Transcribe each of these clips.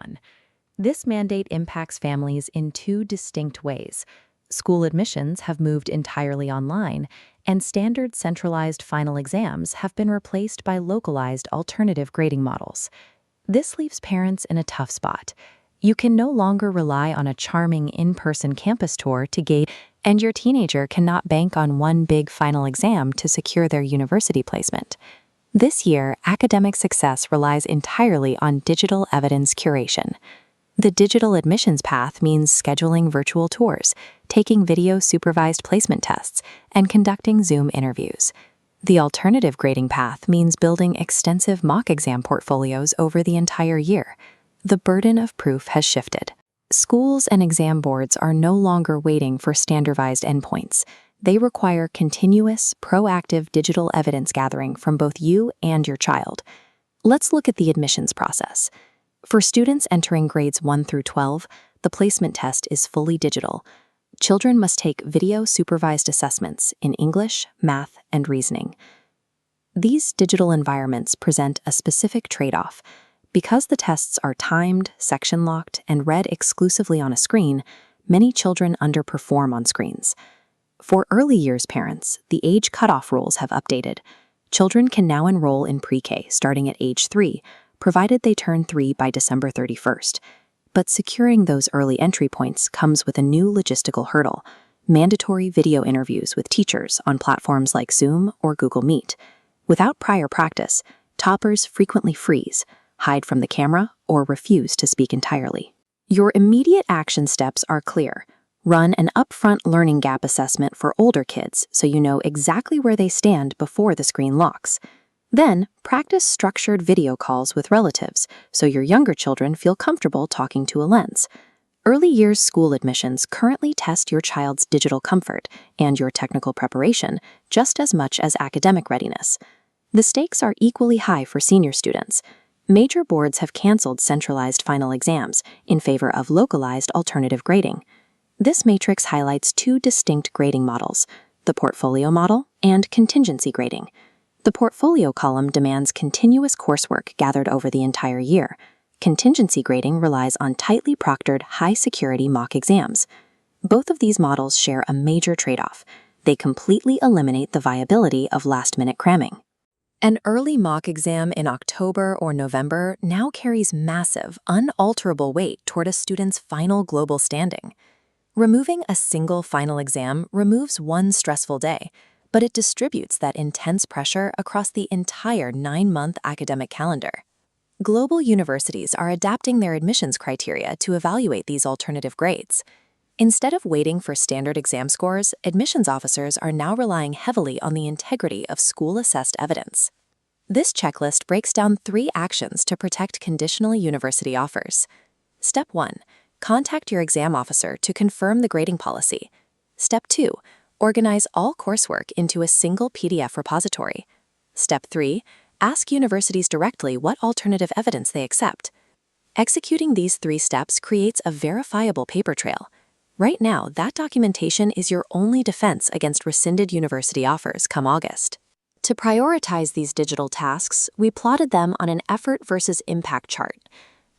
everyone. This mandate impacts families in two distinct ways. School admissions have moved entirely online, and standard centralized final exams have been replaced by localized alternative grading models. This leaves parents in a tough spot. You can no longer rely on a charming in-person campus tour to gauge, and your teenager cannot bank on one big final exam to secure their university placement. This year, academic success relies entirely on digital evidence curation. The digital admissions path means scheduling virtual tours, taking video-supervised placement tests, and conducting Zoom interviews. The alternative grading path means building extensive mock exam portfolios over the entire year. The burden of proof has shifted. Schools and exam boards are no longer waiting for standardized endpoints. They require continuous, proactive digital evidence gathering from both you and your child. Let's look at the admissions process. For students entering grades 1 through 12, the placement test is fully digital. Children must take video-supervised assessments in English, math, and reasoning. These digital environments present a specific trade-off. Because the tests are timed, section-locked, and read exclusively on a screen, many children underperform on screens. For early years parents, the age cutoff rules have updated. Children can now enroll in pre-K starting at age 3, provided they turn 3 by December 31st. But securing those early entry points comes with a new logistical hurdle: mandatory video interviews with teachers on platforms like Zoom or Google Meet. Without prior practice, toppers frequently freeze, hide from the camera, or refuse to speak entirely. Your immediate action steps are clear. Run an upfront learning gap assessment for older kids so you know exactly where they stand before the screen locks. Then, practice structured video calls with relatives so your younger children feel comfortable talking to a lens. Early years school admissions currently test your child's digital comfort and your technical preparation just as much as academic readiness. The stakes are equally high for senior students. Major boards have canceled centralized final exams in favor of localized alternative grading. This matrix highlights two distinct grading models: the portfolio model and contingency grading. The portfolio column demands continuous coursework gathered over the entire year. Contingency grading relies on tightly proctored, high-security mock exams. Both of these models share a major trade-off. They completely eliminate the viability of last-minute cramming. An early mock exam in October or November now carries massive, unalterable weight toward a student's final global standing. Removing a single final exam removes one stressful day, but it distributes that intense pressure across the entire 9-month academic calendar. Global universities are adapting their admissions criteria to evaluate these alternative grades. Instead of waiting for standard exam scores, admissions officers are now relying heavily on the integrity of school-assessed evidence. This checklist breaks down 3 actions to protect conditional university offers. Step 1. Contact your exam officer to confirm the grading policy. Step 2. Organize all coursework into a single PDF repository. Step 3. Ask universities directly what alternative evidence they accept. Executing these 3 steps creates a verifiable paper trail. Right now, that documentation is your only defense against rescinded university offers come August. To prioritize these digital tasks, we plotted them on an effort versus impact chart.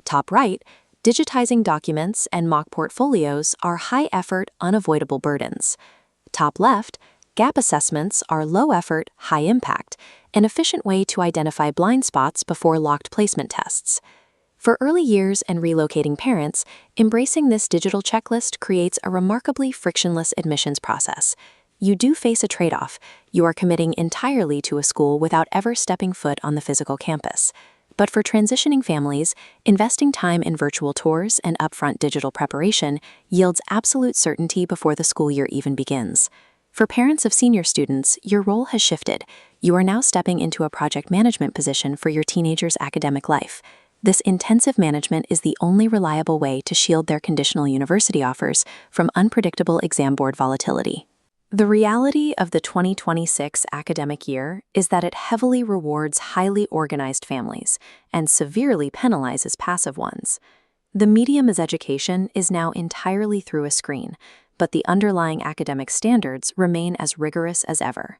Top right, digitizing documents and mock portfolios are high-effort, unavoidable burdens. Top left, gap assessments are low-effort, high-impact, an efficient way to identify blind spots before locked placement tests. For early years and relocating parents, embracing this digital checklist creates a remarkably frictionless admissions process. You do face a trade-off. You are committing entirely to a school without ever stepping foot on the physical campus. But for transitioning families, investing time in virtual tours and upfront digital preparation yields absolute certainty before the school year even begins. For parents of senior students, your role has shifted. You are now stepping into a project management position for your teenager's academic life. This intensive management is the only reliable way to shield their conditional university offers from unpredictable exam board volatility. The reality of the 2026 academic year is that it heavily rewards highly organized families and severely penalizes passive ones. The medium as education is now entirely through a screen, but the underlying academic standards remain as rigorous as ever.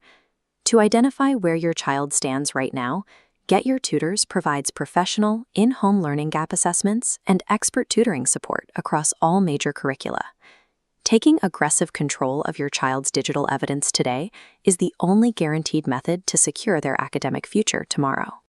To identify where your child stands right now, GetYourTutors provides professional, in-home learning gap assessments and expert tutoring support across all major curricula. Taking aggressive control of your child's digital evidence today is the only guaranteed method to secure their academic future tomorrow.